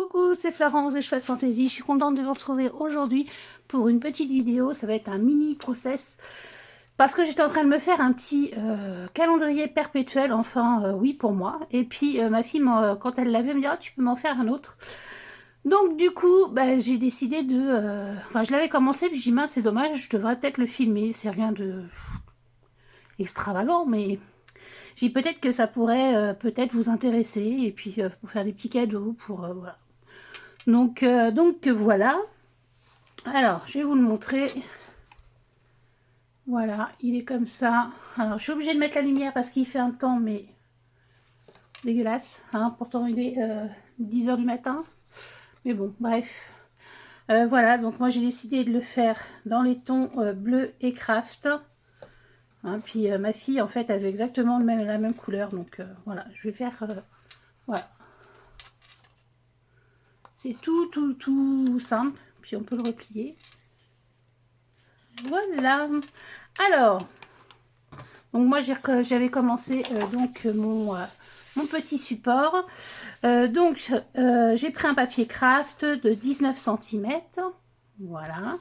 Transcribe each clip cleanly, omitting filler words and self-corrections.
Coucou, c'est Florence de Chouette Fantasy. Je suis contente de vous retrouver aujourd'hui pour une petite vidéo. Ça va être un mini process parce que j'étais en train de me faire un petit calendrier perpétuel, enfin oui pour moi. Et puis ma fille, quand elle l'a vu, elle me dit: oh, tu peux m'en faire un autre. Donc du coup, bah, j'ai décidé de... Enfin, je l'avais commencé, puis j'ai dit: mince, c'est dommage, je devrais peut-être le filmer. C'est rien de extravagant, mais j'ai dit peut-être que ça pourrait peut-être vous intéresser. Et puis pour faire des petits cadeaux, pour... voilà. Donc voilà. Alors, je vais vous le montrer. Voilà, il est comme ça. Alors, je suis obligée de mettre la lumière parce qu'il fait un temps, mais dégueulasse. Hein. Pourtant, il est 10 h du matin. Mais bon, bref. Voilà, donc moi, j'ai décidé de le faire dans les tons bleu et craft. Hein, puis ma fille, en fait, elle veut exactement la même couleur. Donc voilà, je vais faire... voilà. C'est tout simple. Puis on peut le replier. Voilà. Alors, donc moi j'avais commencé donc mon petit support. Donc j'ai pris un papier craft de 19 cm. Voilà.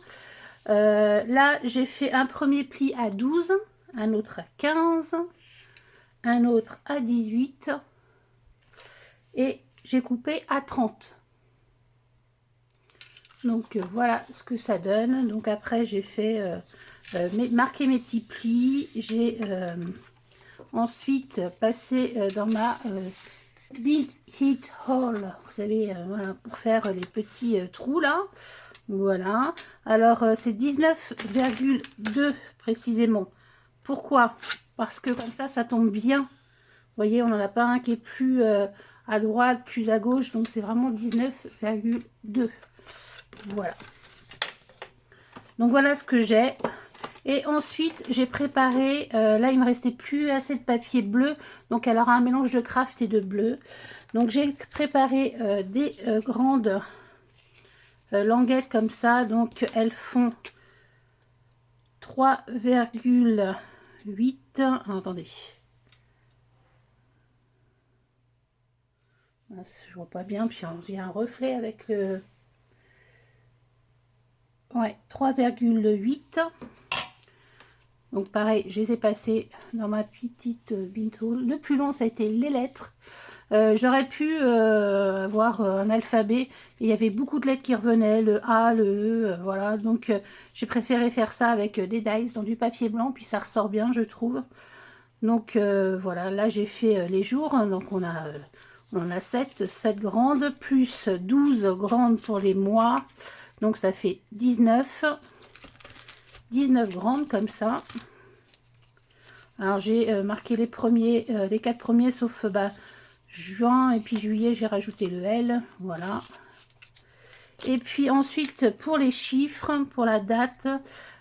Là j'ai fait un premier pli à 12, un autre à 15, un autre à 18 et j'ai coupé à 30. Donc voilà ce que ça donne. Donc après j'ai fait marquer mes petits plis. J'ai ensuite passé dans ma Big Hit Hole, vous savez, voilà, pour faire les petits trous là. Voilà. Alors c'est 19,2 précisément. Pourquoi? Parce que comme ça tombe bien. Vous voyez, on n'en a pas un qui est plus à droite, plus à gauche. Donc c'est vraiment 19,2. Voilà. Donc voilà ce que j'ai. Et ensuite j'ai préparé, là il me restait plus assez de papier bleu, donc elle aura un mélange de craft et de bleu. Donc j'ai préparé des grandes languettes comme ça, donc elles font 3,8. Attendez, je vois pas bien, puis il y a un reflet avec le... Ouais, 3,8. Donc pareil, je les ai passés dans ma petite bintool. Le plus long, ça a été les lettres. J'aurais pu avoir un alphabet. Il y avait beaucoup de lettres qui revenaient, le A, le E, voilà. Donc j'ai préféré faire ça avec des dies dans du papier blanc, puis ça ressort bien, je trouve. Donc voilà, là j'ai fait les jours. Donc on a 7 grandes, plus 12 grandes pour les mois. Donc ça fait 19 grandes comme ça. Alors j'ai marqué les 4 premiers sauf juin et puis juillet, j'ai rajouté le L, voilà. Et puis ensuite pour les chiffres, pour la date,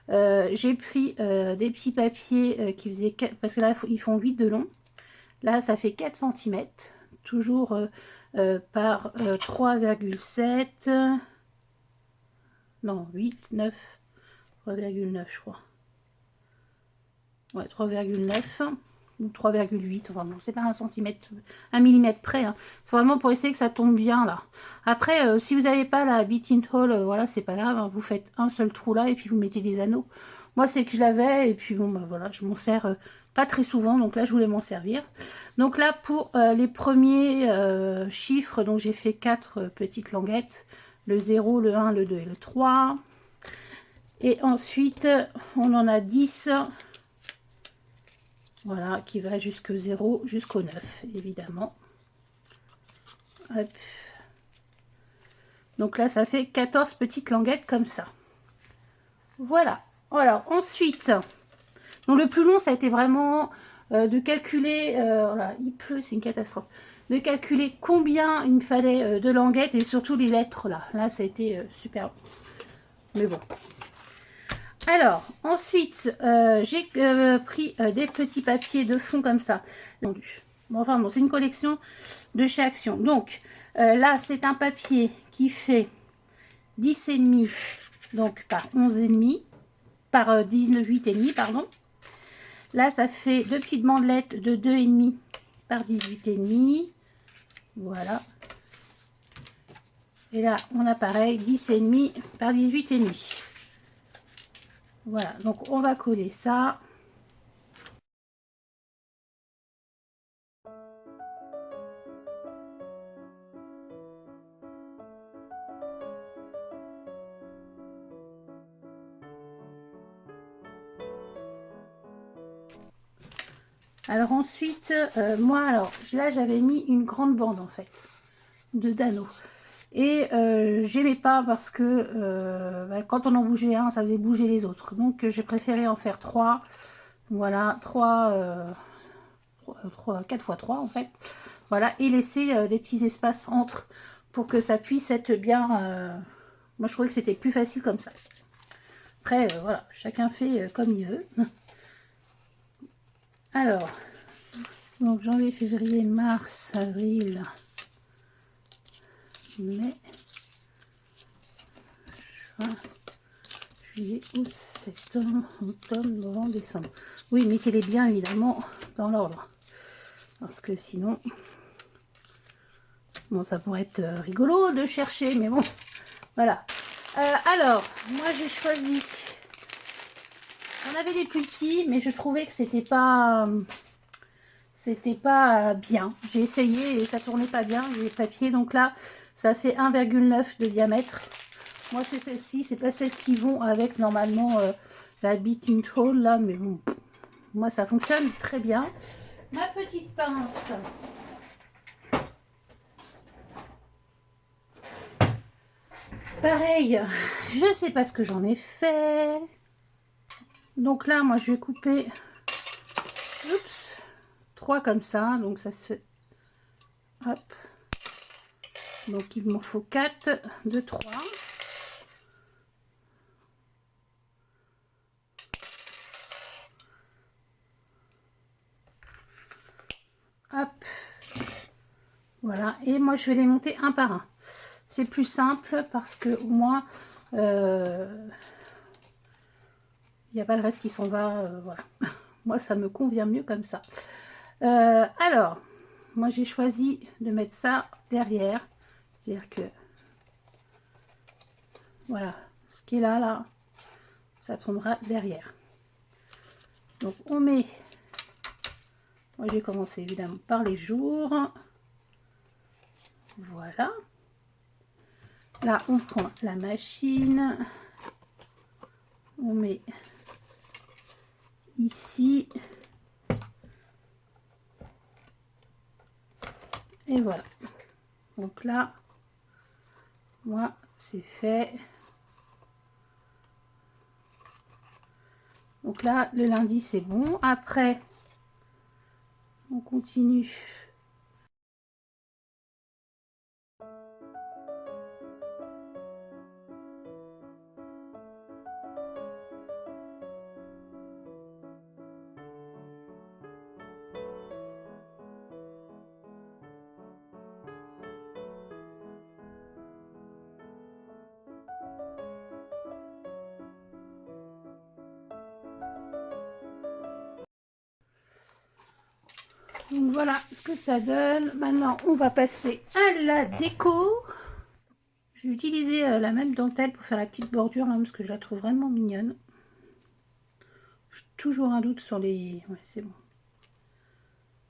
j'ai pris des petits papiers qui faisaient 4, parce que là ils font 8 de long. Là ça fait 4 cm, toujours par 3,7, non 8, 9, 3,9 je crois. Ouais, 3,9 ou 3,8, enfin bon, c'est pas 1 millimètre près, hein. Vraiment pour essayer que ça tombe bien là. Après, si vous n'avez pas la bit in hole, voilà, c'est pas grave, hein, vous faites un seul trou là et puis vous mettez des anneaux. Moi c'est que je l'avais et puis bon bah voilà, je m'en sers pas très souvent, donc là je voulais m'en servir. Donc là pour les premiers chiffres, donc j'ai fait 4 petites languettes, le 0, le 1, le 2 et le 3. Et ensuite on en a 10. Voilà, qui va jusqu'au 0, jusqu'au 9, évidemment. Hop. Donc là, ça fait 14 petites languettes comme ça. Voilà. Alors, ensuite, donc le plus long, ça a été vraiment de calculer, voilà, il pleut, c'est une catastrophe, de calculer combien il me fallait de languettes et surtout les lettres là. Là, ça a été super long. Mais bon. Alors, ensuite, j'ai pris des petits papiers de fond comme ça. Bon, enfin bon, c'est une collection de chez Action. Donc, là, c'est un papier qui fait 10,5, donc par 11,5, par 8,5, pardon. Là, ça fait 2 petites bandelettes de 2,5 par 18,5. Voilà. Et là, on a pareil, 10,5 par 18,5. Voilà, donc on va coller ça. Alors ensuite, moi, alors là, j'avais mis une grande bande en fait, de Dano. Et j'aimais pas parce que bah, quand on en bougeait un, ça faisait bouger les autres. Donc j'ai préféré en faire 3. Voilà, 4 x 3 en fait. Voilà, et laisser des petits espaces entre pour que ça puisse être bien. Moi je trouvais que c'était plus facile comme ça. Après, voilà, chacun fait comme il veut. Alors, donc janvier, février, mars, avril, mai, juin, juillet, août, septembre, octobre, novembre, décembre. Oui, mettez-les bien évidemment dans l'ordre. Parce que sinon, bon, ça pourrait être rigolo de chercher, mais bon, voilà. Alors, moi j'ai choisi. On avait des plus petits, mais je trouvais que c'était pas bien. J'ai essayé et ça tournait pas bien, les papiers. Donc là, ça fait 1,9 de diamètre. Moi, c'est celle-ci, c'est pas celles qui vont avec normalement la beating tool là, mais bon, moi ça fonctionne très bien. Ma petite pince. Pareil, je sais pas ce que j'en ai fait. Donc là, moi, je vais couper, oups, 3 comme ça. Donc ça se, hop. Donc il m'en faut 4 de 3. Hop. Voilà. Et moi, je vais les monter un par un. C'est plus simple parce que au moins, il n'y a pas le reste qui s'en va. Voilà. Moi, ça me convient mieux comme ça. Alors, moi, j'ai choisi de mettre ça derrière. C'est-à-dire que, voilà, ce qui est là, là, ça tombera derrière. Donc, on met... Moi, j'ai commencé évidemment par les jours. Voilà. Là, on prend la machine. On met ici. Et voilà. Donc là, moi, c'est fait. Donc là, le lundi, c'est bon. Après, on continue. Donc voilà ce que ça donne. Maintenant, on va passer à la déco. J'ai utilisé la même dentelle pour faire la petite bordure, hein, parce que je la trouve vraiment mignonne. J'ai toujours un doute sur les... Ouais, c'est bon.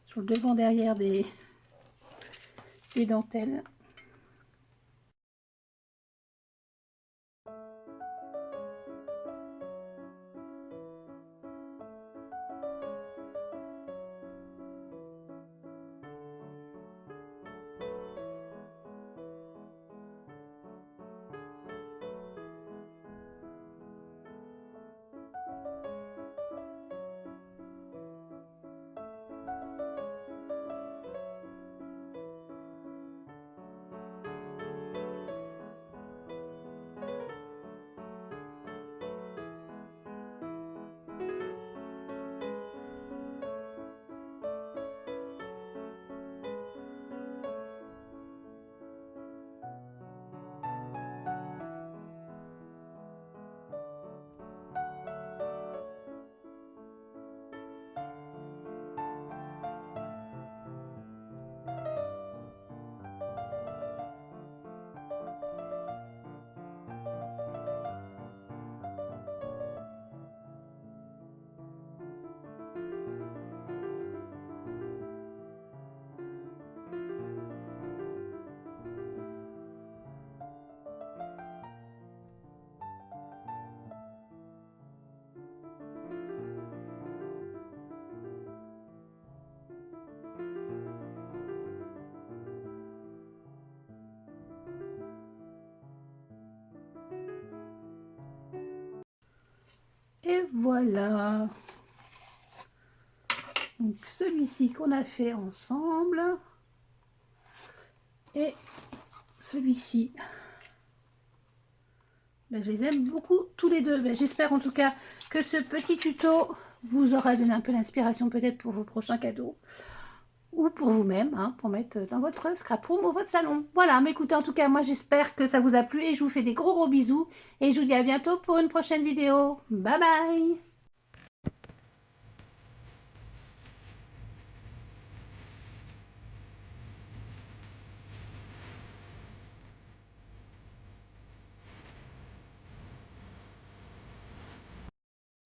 Sur le devant derrière des dentelles. Et voilà. Donc celui-ci qu'on a fait ensemble. Et celui-ci. Ben, je les aime beaucoup tous les deux. Ben, j'espère en tout cas que ce petit tuto vous aura donné un peu d'inspiration peut-être pour vos prochains cadeaux. Ou pour vous-même, hein, pour mettre dans votre scrap-room ou votre salon. Voilà, mais écoutez, en tout cas, moi j'espère que ça vous a plu et je vous fais des gros bisous. Et je vous dis à bientôt pour une prochaine vidéo. Bye bye!